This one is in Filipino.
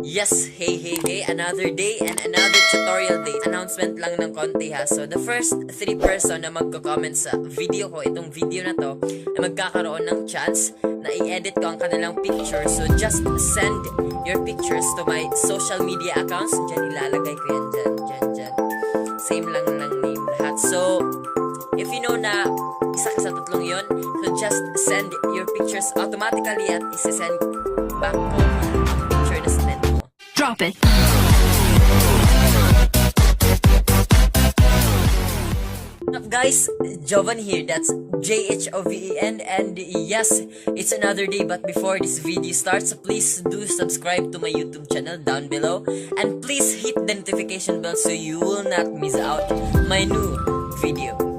Yes, hey, another day and another tutorial day. Announcement lang ng konti ha. So, the first 3 person na magko-comment sa video ko, itong video na to, na magkakaroon ng chance na i-edit ko ang kanilang picture. So, just send your pictures to my social media accounts. Diyan ilalagay ko yan, dyan. Same lang ng name lahat. So, if you know na isa ka sa tatlong yon, so just send your pictures automatically at isesend back ko picture na send mo. Drop it. What's up guys, Jhovan here, that's Jhovan, and yes, it's another day. But before this video starts, please do subscribe to my YouTube channel down below, and please hit the notification bell so you will not miss out my new video.